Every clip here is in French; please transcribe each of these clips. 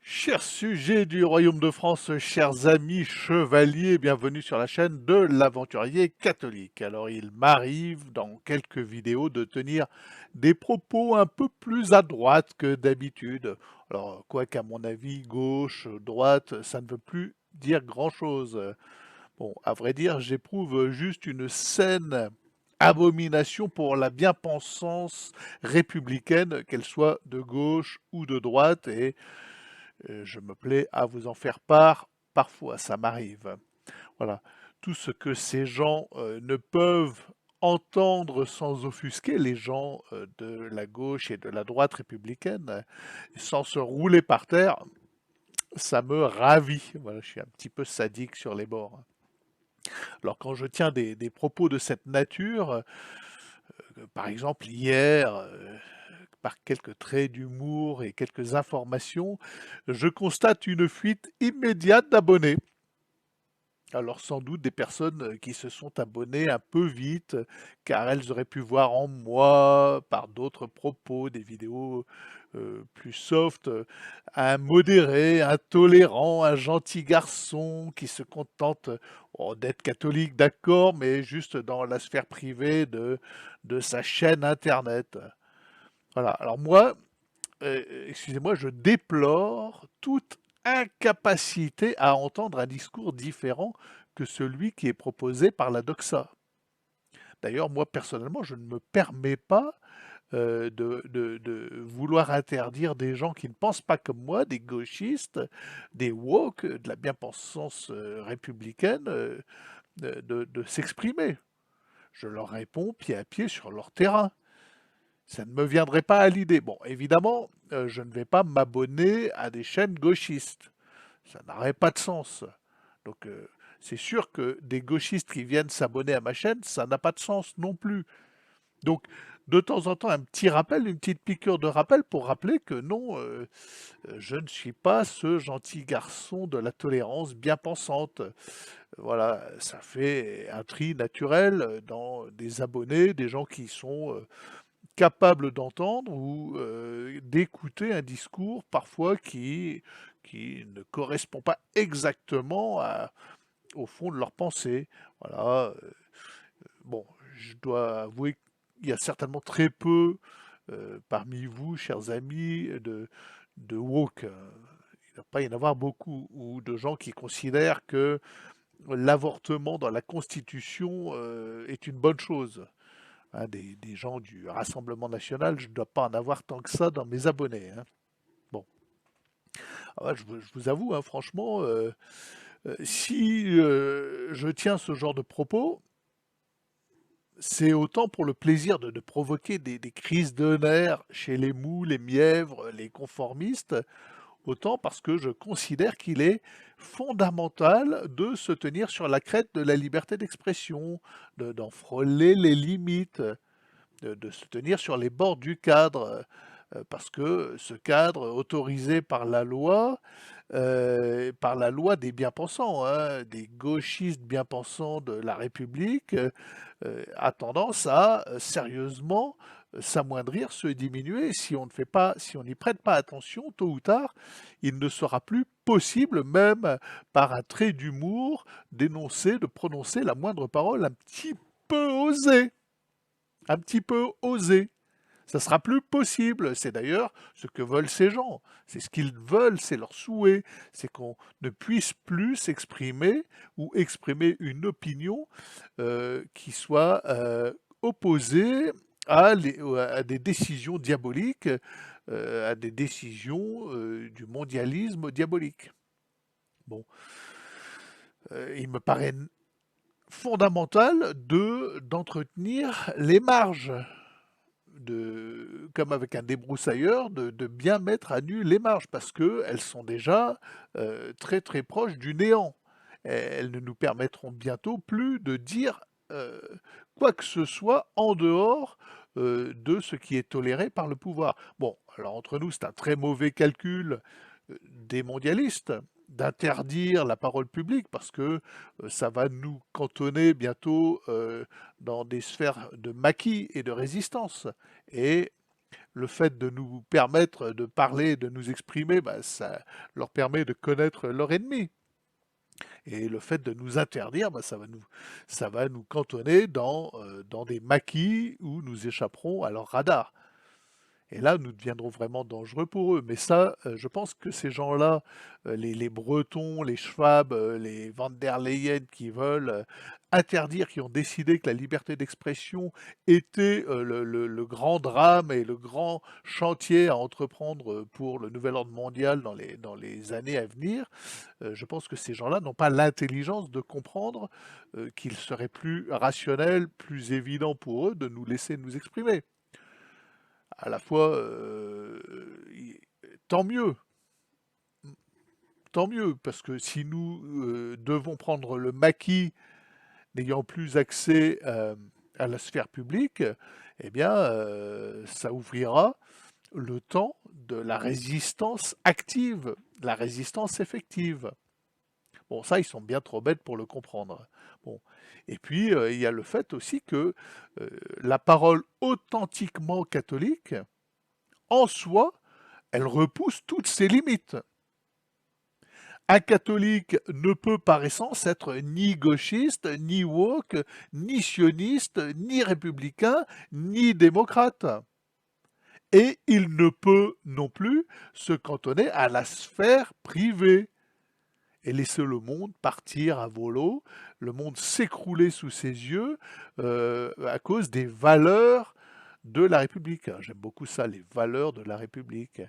Chers sujets du Royaume de France, chers amis chevaliers, bienvenue sur la chaîne de l'Aventurier Catholique. Alors il m'arrive dans quelques vidéos de tenir des propos un peu plus à droite que d'habitude. Alors quoiqu'à mon avis, gauche, droite, ça ne veut plus dire grand-chose. Bon, à vrai dire, j'éprouve juste une saine abomination pour la bien-pensance républicaine, qu'elle soit de gauche ou de droite, et je me plais à vous en faire part, parfois ça m'arrive. Voilà, tout ce que ces gens ne peuvent entendre sans offusquer, les gens de la gauche et de la droite républicaine, sans se rouler par terre, ça me ravit. Voilà, je suis un petit peu sadique sur les bords. Alors quand je tiens des propos de cette nature, par exemple hier, par quelques traits d'humour et quelques informations, je constate une fuite immédiate d'abonnés. Alors sans doute des personnes qui se sont abonnées un peu vite, car elles auraient pu voir en moi, par d'autres propos, des vidéos plus soft, un modéré, un tolérant, un gentil garçon qui se contente d'être catholique, d'accord, mais juste dans la sphère privée de sa chaîne internet. Voilà, alors moi, excusez-moi, je déplore toute incapacité à entendre un discours différent que celui qui est proposé par la doxa. D'ailleurs, moi, personnellement, je ne me permets pas de vouloir interdire des gens qui ne pensent pas comme moi, des gauchistes, des woke, de la bien-pensance républicaine, de s'exprimer. Je leur réponds pied à pied sur leur terrain. Ça ne me viendrait pas à l'idée. Bon, évidemment, je ne vais pas m'abonner à des chaînes gauchistes. Ça n'aurait pas de sens. Donc, c'est sûr que des gauchistes qui viennent s'abonner à ma chaîne, ça n'a pas de sens non plus. Donc, de temps en temps, un petit rappel, une petite piqûre de rappel pour rappeler que non, je ne suis pas ce gentil garçon de la tolérance bien pensante. Voilà, ça fait un tri naturel dans des abonnés, des gens qui sont capable d'entendre ou d'écouter un discours parfois qui ne correspond pas exactement au fond de leur pensée. Voilà. Bon, je dois avouer qu'il y a certainement très peu parmi vous, chers amis, de woke. Il ne doit pas y en avoir beaucoup, ou de gens qui considèrent que l'avortement dans la Constitution est une bonne chose. Hein, des gens du Rassemblement national, je ne dois pas en avoir tant que ça dans mes abonnés. Hein. Bon, ah ouais, je vous avoue, hein, franchement, si je tiens ce genre de propos, c'est autant pour le plaisir de provoquer des crises de nerfs chez les mous, les mièvres, les conformistes, autant parce que je considère qu'il est fondamental de se tenir sur la crête de la liberté d'expression, d'en frôler les limites, de se tenir sur les bords du cadre, parce que ce cadre autorisé par la loi des bien-pensants, hein, des gauchistes bien-pensants de la République, a tendance à sérieusement s'amoindrir, se diminuer. Si on ne fait pas, si on n'y prête pas attention, tôt ou tard, il ne sera plus possible, même par un trait d'humour, d'énoncer, de prononcer la moindre parole un petit peu osée. Ça sera plus possible. C'est d'ailleurs ce que veulent ces gens. C'est ce qu'ils veulent, c'est leur souhait. C'est qu'on ne puisse plus s'exprimer ou exprimer une opinion qui soit opposée à des décisions diaboliques, à des décisions du mondialisme diabolique. Bon, il me paraît fondamental d'entretenir les marges comme avec un débroussailleur, de bien mettre à nu les marges, parce qu'elles sont déjà très très proches du néant. Elles ne nous permettront bientôt plus de dire quoi que ce soit en dehors de ce qui est toléré par le pouvoir. Bon, alors entre nous, c'est un très mauvais calcul des mondialistes, d'interdire la parole publique parce que ça va nous cantonner bientôt dans des sphères de maquis et de résistance. Et le fait de nous permettre de parler, de nous exprimer, bah, ça leur permet de connaître leur ennemi. Et le fait de nous interdire, bah, ça va nous cantonner dans des maquis où nous échapperons à leur radar. Et là, nous deviendrons vraiment dangereux pour eux. Mais ça, je pense que ces gens-là, les Bretons, les Schwab, les Van der Leyen qui veulent interdire, qui ont décidé que la liberté d'expression était le grand drame et le grand chantier à entreprendre pour le nouvel ordre mondial dans les années à venir, je pense que ces gens-là n'ont pas l'intelligence de comprendre qu'il serait plus rationnel, plus évident pour eux de nous laisser nous exprimer. À la fois, tant mieux, tant mieux, parce que si nous devons prendre le maquis n'ayant plus accès à la sphère publique, eh bien, ça ouvrira le temps de la résistance active, la résistance effective. Bon, ça, ils sont bien trop bêtes pour le comprendre. Bon. Et puis, il y a le fait aussi que la parole authentiquement catholique, en soi, elle repousse toutes ses limites. Un catholique ne peut par essence être ni gauchiste, ni woke, ni sioniste, ni républicain, ni démocrate. Et il ne peut non plus se cantonner à la sphère privée et laisser le monde partir à volo, le monde s'écrouler sous ses yeux à cause des valeurs de la République. J'aime beaucoup ça, les valeurs de la République.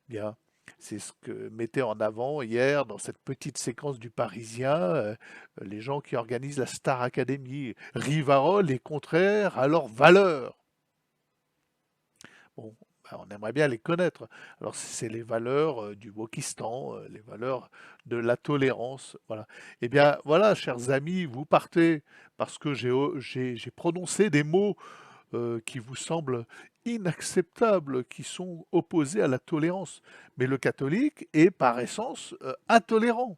Bien, c'est ce que mettait en avant hier dans cette petite séquence du Parisien, les gens qui organisent la Star Academy. Rivarol est contraire à leurs valeurs. Bon, ben, on aimerait bien les connaître. Alors c'est les valeurs du Wokistan, les valeurs de la tolérance. Voilà. Eh bien voilà, chers amis, vous partez parce que j'ai prononcé des mots qui vous semblent inacceptables, qui sont opposés à la tolérance. Mais le catholique est par essence intolérant.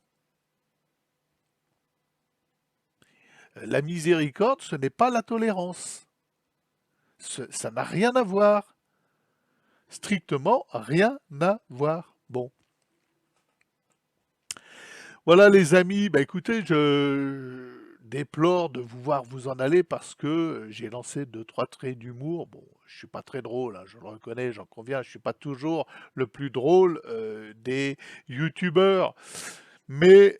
La miséricorde, ce n'est pas la tolérance. Ça n'a rien à voir. Strictement rien à voir. Bon. Voilà les amis, bah écoutez, je déplore de vous voir vous en aller parce que j'ai lancé 2 3 traits d'humour. Bon, je suis pas très drôle, hein, je le reconnais, j'en conviens, je suis pas toujours le plus drôle des youtubeurs, mais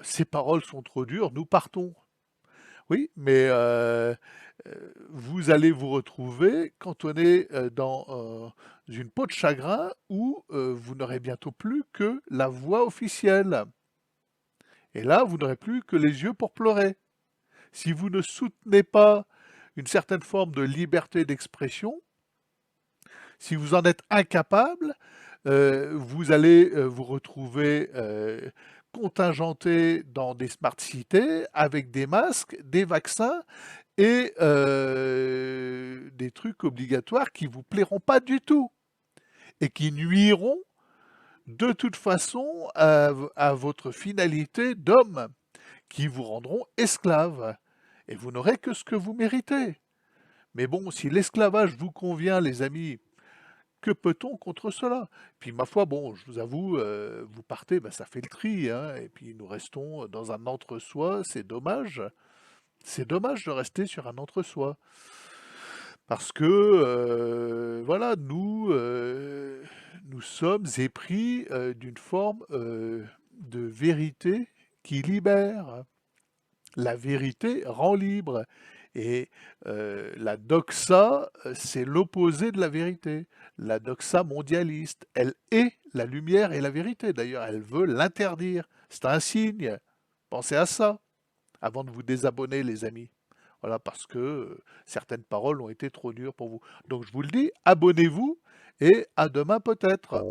ces paroles sont trop dures, nous partons. Oui, mais vous allez vous retrouver cantonné dans une peau de chagrin où vous n'aurez bientôt plus que la voix officielle. Et là, vous n'aurez plus que les yeux pour pleurer. Si vous ne soutenez pas une certaine forme de liberté d'expression, si vous en êtes incapable, vous allez vous retrouver contingenté dans des smart cités avec des masques, des vaccins et des trucs obligatoires qui vous plairont pas du tout et qui nuiront de toute façon à votre finalité d'homme, qui vous rendront esclaves. Et vous n'aurez que ce que vous méritez. Mais bon, si l'esclavage vous convient, les amis, que peut-on contre cela? Puis ma foi, bon, je vous avoue, vous partez, ben, ça fait le tri, hein, et puis nous restons dans un entre-soi, c'est dommage. C'est dommage de rester sur un entre-soi. Parce que, voilà, nous sommes épris d'une forme de vérité qui libère. La vérité rend libre. Et la doxa, c'est l'opposé de la vérité. La doxa mondialiste, elle est la lumière et la vérité. D'ailleurs, elle veut l'interdire. C'est un signe. Pensez à ça avant de vous désabonner, les amis. Voilà, parce que certaines paroles ont été trop dures pour vous. Donc je vous le dis, abonnez-vous et à demain peut-être.